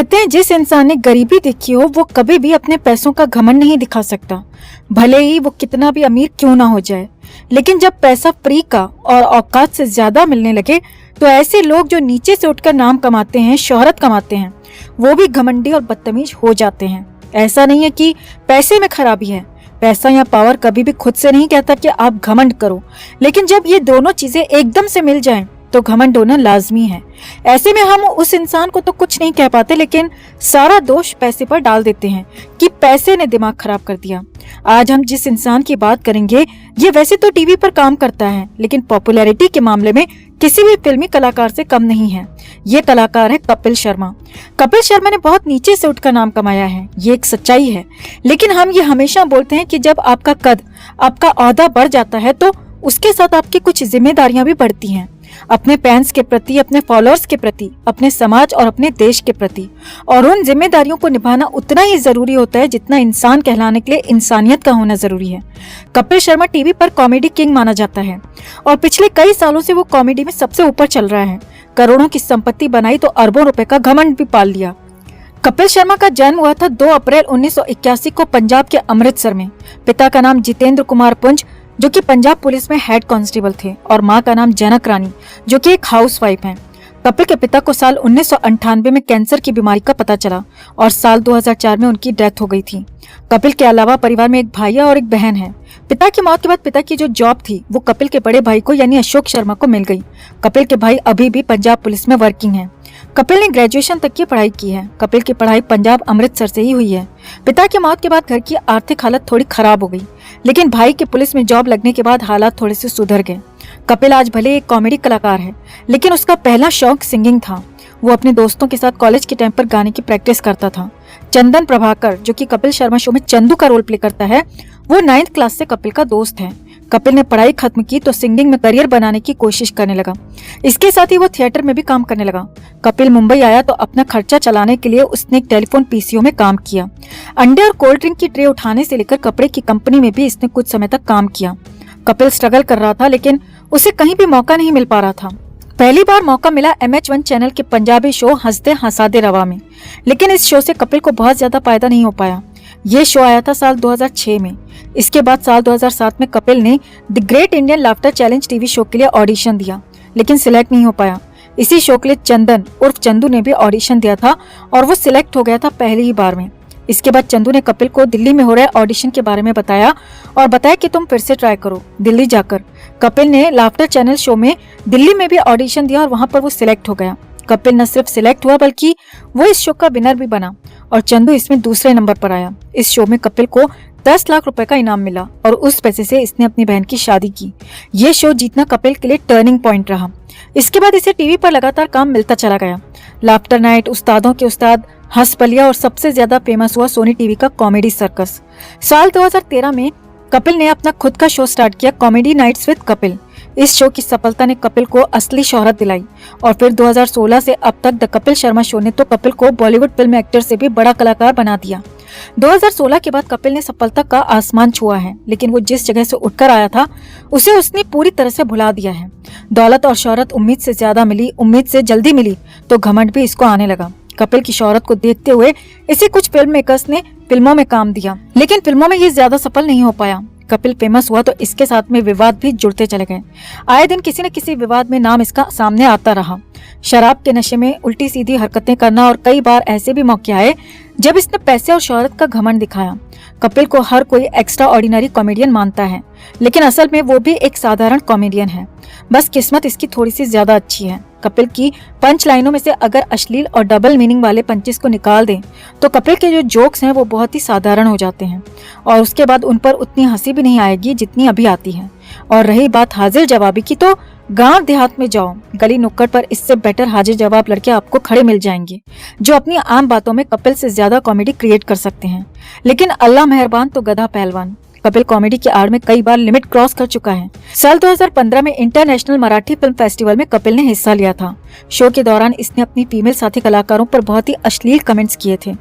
कहते हैं जिस इंसान ने गरीबी देखी हो वो कभी भी अपने पैसों का घमंड नहीं दिखा सकता, भले ही वो कितना भी अमीर क्यों ना हो जाए। लेकिन जब पैसा फ्री का और औकात से ज्यादा मिलने लगे तो ऐसे लोग जो नीचे से उठकर नाम कमाते हैं, शोहरत कमाते हैं, वो भी घमंडी और बदतमीज हो जाते हैं। ऐसा नहीं है कि पैसे में खराबी है, पैसा या पावर कभी भी खुद से नहीं कहता कि आप घमंड करो, लेकिन जब ये दोनों चीजें एकदम से मिल जाएं तो घमंड होना लाजमी है। ऐसे में हम उस इंसान को तो कुछ नहीं कह पाते, लेकिन सारा दोष पैसे पर डाल देते हैं कि पैसे ने दिमाग खराब कर दिया। आज हम जिस इंसान की बात करेंगे ये वैसे तो टीवी पर काम करता है, लेकिन पॉपुलैरिटी के मामले में किसी भी फिल्मी कलाकार से कम नहीं है। ये कलाकार है कपिल शर्मा। कपिल शर्मा ने बहुत नीचे से उठकर नाम कमाया है, ये एक सच्चाई है। लेकिन हम ये हमेशा बोलते हैं कि जब आपका कद, आपका ओहदा बढ़ जाता है तो उसके साथ आपकी कुछ जिम्मेदारियां भी बढ़ती हैं, अपने फैंस के प्रति, अपने फॉलोअर्स के प्रति, अपने समाज और अपने देश के प्रति। और उन जिम्मेदारियों को निभाना उतना ही जरूरी होता है जितना इंसान कहलाने के लिए इंसानियत का होना जरूरी है। कपिल शर्मा टीवी पर कॉमेडी किंग माना जाता है और पिछले कई सालों से वो कॉमेडी में सबसे ऊपर चल रहा है। करोड़ों की संपत्ति बनाई तो अरबों रुपए का घमंड भी पाल लिया। कपिल शर्मा का जन्म हुआ था 2 अप्रैल 1981 को पंजाब के अमृतसर में। पिता का नाम जितेंद्र कुमार पुंज, जो कि पंजाब पुलिस में हेड कांस्टेबल थे, और मां का नाम जनक रानी, जो कि एक हाउसवाइफ हैं। कपिल के पिता को साल 1998 में कैंसर की बीमारी का पता चला और साल 2004 में उनकी डेथ हो गई थी। कपिल के अलावा परिवार में एक भाई और एक बहन है। पिता की मौत के बाद पिता की जो जॉब थी वो कपिल के बड़े भाई को यानी अशोक शर्मा को मिल गई। कपिल के भाई अभी भी पंजाब पुलिस में वर्किंग है। कपिल ने ग्रेजुएशन तक की पढ़ाई की है। कपिल की पढ़ाई पंजाब अमृतसर से ही हुई है। पिता की मौत के बाद घर की आर्थिक हालत थोड़ी खराब हो गई, लेकिन भाई के पुलिस में जॉब लगने के बाद हालात थोड़े से सुधर गए। कपिल आज भले एक कॉमेडी कलाकार है, लेकिन उसका पहला शौक सिंगिंग था। वो अपने दोस्तों के साथ कॉलेज के टाइम पर गाने की प्रैक्टिस करता था। चंदन प्रभाकर, जो कि कपिल शर्मा शो में चंदू का रोल प्ले करता है, वो 9th क्लास से कपिल का दोस्त है। कपिल ने पढ़ाई खत्म की तो सिंगिंग में करियर बनाने की कोशिश करने लगा। इसके साथ ही वो थिएटर में भी काम करने लगा। कपिल मुंबई आया तो अपना खर्चा चलाने के लिए उसने एक टेलीफोन पीसीओ में काम किया। अंडे और कोल्ड ड्रिंक की ट्रे उठाने से लेकर कपड़े की कंपनी में भी इसने कुछ समय तक काम किया। कपिल स्ट्रगल कर रहा था, लेकिन उसे कहीं भी मौका नहीं मिल पा रहा था। पहली बार मौका मिला MH1 चैनल के पंजाबी शो हंसदे हंसादे रवा में, लेकिन इस शो से कपिल को बहुत ज्यादा फायदा नहीं हो पाया। ये शो आया था साल 2006 में। इसके बाद साल 2007 में कपिल ने the great Indian laughter challenge TV show के लिए ऑडिशन दिया, लेकिन सिलेक्ट नहीं हो पाया। इसी शो के लिए चंदन उर्फ चंदू ने भी ऑडिशन दिया था और वो सिलेक्ट हो गया था पहली ही बार में। इसके बाद चंदू ने कपिल को दिल्ली में हो रहे ऑडिशन के बारे में बताया और बताया कि तुम फिर से ट्राई करो दिल्ली जाकर। कपिल ने लाफ्टर चैनल शो में दिल्ली में भी ऑडिशन दिया और वहां पर वो सिलेक्ट हो गया। कपिल न सिर्फ सिलेक्ट हुआ बल्कि वो इस शो का विनर भी बना और चंदू इसमें दूसरे नंबर पर आया। इस शो में कपिल को 10 लाख रुपए का इनाम मिला और उस पैसे से इसने अपनी बहन की शादी की। ये शो जीतना कपिल के लिए टर्निंग पॉइंट रहा। इसके बाद इसे टीवी पर लगातार काम मिलता चला गया। लाफ्टर नाइट, उस्तादों के उस्ताद, हंस पलिया और सबसे ज्यादा फेमस हुआ सोनी टीवी का कॉमेडी सर्कस। साल 2013 में कपिल ने अपना खुद का शो स्टार्ट किया, कॉमेडी नाइट्स विद कपिल। इस शो की सफलता ने कपिल को असली शोहरत दिलाई और फिर 2016 से अब तक द कपिल शर्मा शो ने तो कपिल को बॉलीवुड फिल्म एक्टर से भी बड़ा कलाकार बना दिया। 2016 के बाद कपिल ने सफलता का आसमान छुआ है, लेकिन वो जिस जगह से उठकर आया था उसे उसने पूरी तरह से भुला दिया है। दौलत और शोहरत उम्मीद से ज्यादा मिली, उम्मीद से जल्दी मिली तो घमंड भी इसको आने लगा। कपिल की शोहरत को देखते हुए इसे कुछ फिल्म मेकर्स ने फिल्मों में काम दिया, लेकिन फिल्मों में ये ज्यादा सफल नहीं हो पाया। कपिल फेमस हुआ तो इसके साथ में विवाद भी जुड़ते चले गए। आए दिन किसी न किसी विवाद में नाम इसका सामने आता रहा। शराब के नशे में उल्टी सीधी हरकतें करना और कई बार ऐसे भी मौके आए जब इसने पैसे और शोहरत का घमंड दिखाया। कपिल को हर कोई एक्स्ट्रा ऑर्डिनरी कॉमेडियन मानता है, लेकिन असल में वो भी एक साधारण कॉमेडियन है। बस किस्मत इसकी थोड़ी सी ज्यादा अच्छी है। कपिल की पंच लाइनों में से अगर अश्लील और डबल मीनिंग वाले पंचेस को निकाल दें तो कपिल के जो जोक्स हैं वो बहुत ही साधारण हो जाते हैं और उसके बाद उन पर उतनी हंसी भी नहीं आएगी जितनी अभी आती है। और रही बात हाजिर जवाबी की, तो गांव देहात में जाओ, गली नुक्कड़ पर इससे बेटर हाजिर जवाब लड़के आपको खड़े मिल जाएंगे जो अपनी आम बातों में कपिल से ज्यादा कॉमेडी क्रिएट कर सकते हैं। लेकिन अल्लाह मेहरबान तो गधा पहलवान। कपिल कॉमेडी की आड़ में कई बार लिमिट क्रॉस कर चुका है। साल 2015 में इंटरनेशनल मराठी फिल्म फेस्टिवल में कपिल ने हिस्सा लिया था। शो के दौरान इसने अपनी फीमेल साथी कलाकारों पर बहुत ही अश्लील कमेंट्स किए थे।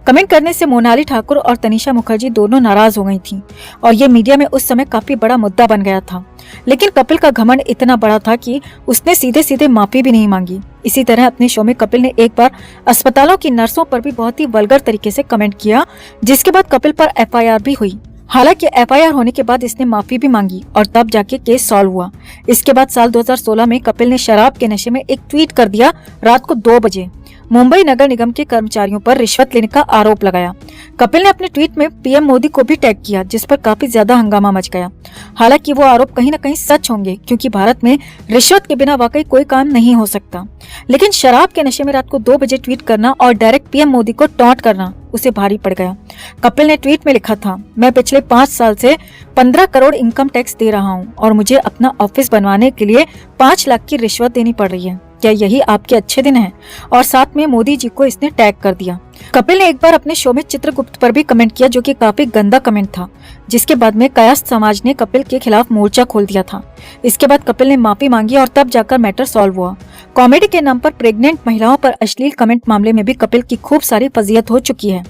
कमेंट करने से मोनाली ठाकुर और तनिषा मुखर्जी दोनों नाराज हो गई थीं और ये मीडिया में उस समय काफी बड़ा मुद्दा बन गया था। लेकिन कपिल का घमंड इतना बड़ा था कि उसने सीधे सीधे माफी भी नहीं मांगी। इसी तरह अपने शो में कपिल ने एक बार अस्पतालों की नर्सों पर भी बहुत ही वल्गर तरीके से कमेंट किया, जिसके बाद कपिल पर FIR भी हुई। हालांकि FIR होने के बाद इसने माफी भी मांगी और तब जाके केस सॉल्व हुआ। इसके बाद साल 2016 में कपिल ने शराब के नशे में एक ट्वीट कर दिया। रात को 2 बजे मुंबई नगर निगम के कर्मचारियों पर रिश्वत लेने का आरोप लगाया। कपिल ने अपने ट्वीट में PM मोदी को भी टैग किया, जिस पर काफी ज्यादा हंगामा मच गया। हालांकि वो आरोप कहीं न कहीं सच होंगे, क्योंकि भारत में रिश्वत के बिना वाकई कोई काम नहीं हो सकता। लेकिन शराब के नशे में रात को 2 बजे ट्वीट करना और डायरेक्ट PM मोदी को टॉन्ट करना उसे भारी पड़ गया। कपिल ने ट्वीट में लिखा था, मैं पिछले 5 साल से 15 करोड़ इनकम टैक्स दे रहा हूँ और मुझे अपना ऑफिस बनवाने के लिए 5 लाख की रिश्वत देनी पड़ रही है। क्या यही आपके अच्छे दिन हैं? और साथ में मोदी जी को इसने टैग कर दिया। कपिल ने एक बार अपने शो में चित्रगुप्त पर भी कमेंट किया, जो कि काफी गंदा कमेंट था, जिसके बाद में कायस्थ समाज ने कपिल के खिलाफ मोर्चा खोल दिया था। इसके बाद कपिल ने माफी मांगी और तब जाकर मैटर सॉल्व हुआ। कॉमेडी के नाम पर प्रेग्नेंट महिलाओं पर अश्लील कमेंट मामले में भी कपिल की खूब सारी फजीहत हो चुकी है।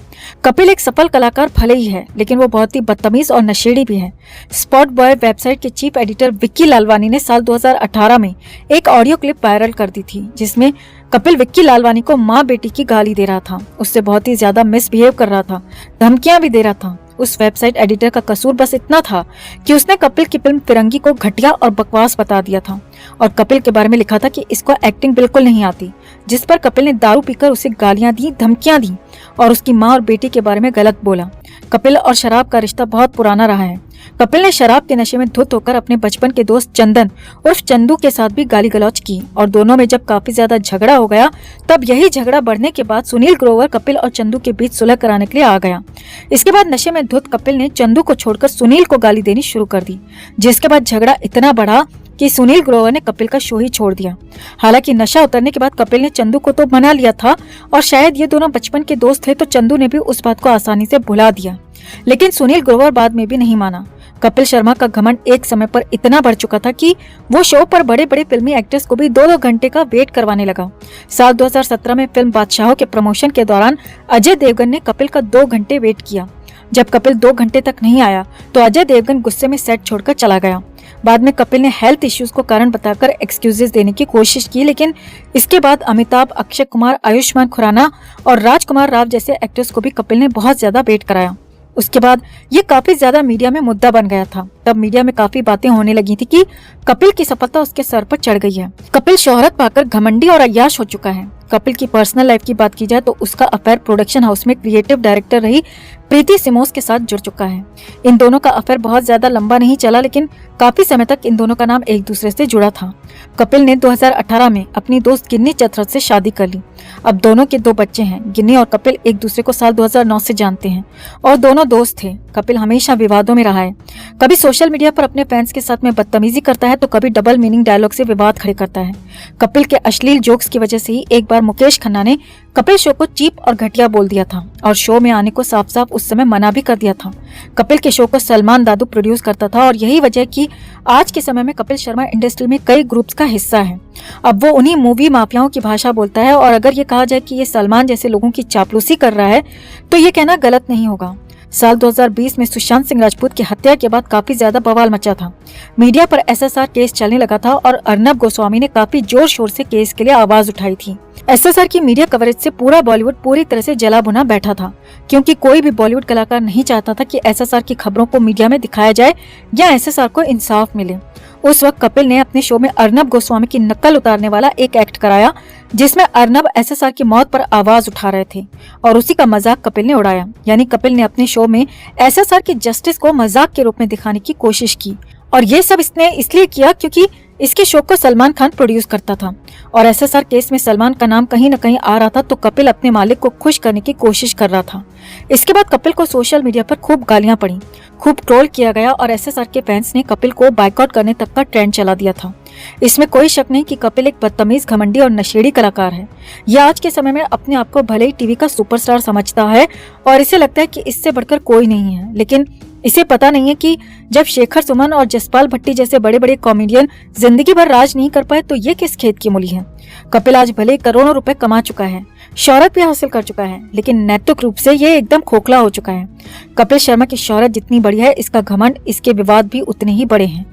कपिल एक सफल कलाकार भले ही है, लेकिन वो बहुत ही बदतमीज और नशेड़ी भी है। स्पॉट बॉय वेबसाइट के चीफ एडिटर विक्की लालवानी ने साल 2018 में एक ऑडियो क्लिप वायरल कर दी थी, जिसमें कपिल विक्की लालवानी को माँ बेटी की गाली दे रहा था, उससे बहुत ही ज्यादा मिसबिहेव कर रहा था, धमकियां भी दे रहा था। उस वेबसाइट एडिटर का कसूर बस इतना था कि उसने कपिल की फिल्म फिरंगी को घटिया और बकवास बता दिया था और कपिल के बारे में लिखा था कि इसको एक्टिंग बिल्कुल नहीं आती, जिस पर कपिल ने दारू पीकर उसे गालियां दी, धमकियां दी और उसकी माँ और बेटी के बारे में गलत बोला। कपिल और शराब का रिश्ता बहुत पुराना रहा है। कपिल ने शराब के नशे में धुत होकर अपने बचपन के दोस्त चंदन उर्फ चंदू के साथ भी गाली गलौज की और दोनों में जब काफी ज्यादा झगड़ा हो गया, तब यही झगड़ा बढ़ने के बाद सुनील ग्रोवर कपिल और चंदू के बीच सुलह कराने के लिए आ गया। इसके बाद नशे में धुत कपिल ने चंदू को छोड़कर सुनील को गाली देनी शुरू कर दी, जिसके बाद झगड़ा इतना बढ़ा कि सुनील ग्रोवर ने कपिल का शो ही छोड़ दिया। हालांकि नशा उतरने के बाद कपिल ने चंदू को तो मना लिया था और शायद ये दोनों बचपन के दोस्त थे, तो चंदू ने भी उस बात को आसानी से भुला दिया, लेकिन सुनील ग्रोवर बाद में भी नहीं माना। कपिल शर्मा का घमंड एक समय पर इतना बढ़ चुका था कि वो शो पर बड़े बड़े फिल्मी एक्टर्स को भी 2-2 घंटे का वेट करवाने लगा। साल 2017 में फिल्म बादशाहों के प्रमोशन के दौरान अजय देवगन ने कपिल का 2 घंटे वेट किया। जब कपिल 2 घंटे तक नहीं आया तो अजय देवगन गुस्से में सेट छोड़कर चला गया। बाद में कपिल ने हेल्थ इश्यूज को कारण बताकर एक्सक्यूजेस देने की कोशिश की, लेकिन इसके बाद अमिताभ, अक्षय कुमार, आयुष्मान खुराना और राजकुमार राव जैसे एक्टर्स को भी कपिल ने बहुत ज्यादा वेट कराया। उसके बाद ये काफी ज्यादा मीडिया में मुद्दा बन गया था। तब मीडिया में काफी बातें होने लगी थी कि कपिल की सफलता उसके सर पर चढ़ गई है। कपिल शोहरत पाकर घमंडी और अय्याश हो चुका है। कपिल की पर्सनल लाइफ की बात की जाए तो उसका अफेयर प्रोडक्शन हाउस में क्रिएटिव डायरेक्टर रही प्रीति सिमोस के साथ जुड़ चुका है। इन दोनों का अफेयर बहुत ज्यादा लंबा नहीं चला, लेकिन काफी समय तक इन दोनों का नाम एक दूसरे से जुड़ा था। कपिल ने 2018 में अपनी दोस्त गिन्नी चतरथ से शादी कर ली। अब दोनों के 2 बच्चे हैं। गिन्नी और कपिल एक दूसरे को साल 2009 से जानते हैं और दोनों दोस्त थे। कपिल हमेशा विवादों में रहा है, कभी सोशल मीडिया पर अपने फैंस के साथ में बदतमीजी करता है तो कभी डबल मीनिंग डायलॉग से विवाद खड़े करता है। कपिल के अश्लील जोक्स की वजह से ही एक बार मुकेश खन्ना ने कपिल शो को चीप और घटिया बोल दिया था और शो में आने को साफ साफ उस समय मना भी कर दिया था। कपिल के शो को सलमान दादू प्रोड्यूस करता था और यही वजह कि आज के समय में कपिल शर्मा इंडस्ट्री में कई ग्रुप्स का हिस्सा है। अब वो उन्हीं मूवी माफियाओं की भाषा बोलता है और अगर ये कहा जाए कि ये सलमान जैसे लोगों की चापलूसी कर रहा है तो ये कहना गलत नहीं होगा। साल 2020 में सुशांत सिंह राजपूत की हत्या के बाद काफी ज्यादा बवाल मचा था। मीडिया पर SSR केस चलने लगा था और अर्नब गोस्वामी ने काफी जोर शोर से केस के लिए आवाज उठाई थी। SSR की मीडिया कवरेज से पूरा बॉलीवुड पूरी तरह से जला भुना बैठा था, क्योंकि कोई भी बॉलीवुड कलाकार नहीं चाहता था कि SSR की खबरों को मीडिया में दिखाया जाए या SSR को इंसाफ मिले। उस वक्त कपिल ने अपने शो में अर्नब गोस्वामी की नकल उतारने वाला एक एक्ट कराया, जिसमें अर्नब SSR की मौत पर आवाज उठा रहे थे और उसी का मजाक कपिल ने उड़ाया। यानी कपिल ने अपने शो में SSR की जस्टिस को मजाक के रूप में दिखाने की कोशिश की और ये सब इसने इसलिए किया क्योंकि इसके शो को सलमान खान प्रोड्यूस करता था और SSR केस में सलमान का नाम कहीं न कहीं आ रहा था, तो कपिल अपने मालिक को खुश करने की कोशिश कर रहा था। इसके बाद कपिल को सोशल मीडिया पर खूब गालियां पड़ी, खूब ट्रोल किया गया और SSR के फैंस ने कपिल को बाइकआउट करने तक का ट्रेंड चला दिया था। इसमें कोई शक नहीं कि कपिल एक बदतमीज, घमंडी और नशेड़ी कलाकार है। यह आज के समय में अपने आप को भले ही टीवी का सुपरस्टार समझता है और इसे लगता है कि इससे बढ़कर कोई नहीं है, लेकिन इसे पता नहीं है कि जब शेखर सुमन और जसपाल भट्टी जैसे बड़े बड़े कॉमेडियन जिंदगी भर राज नहीं कर पाए तो ये किस खेत की मूली है। कपिल आज भले करोड़ों रुपए कमा चुका है, शोहरत भी हासिल कर चुका है, लेकिन नैतिक रूप से ये एकदम खोखला हो चुका है। कपिल शर्मा की शोहरत जितनी बड़ी है, इसका घमंड, इसके विवाद भी उतने ही बड़े हैं।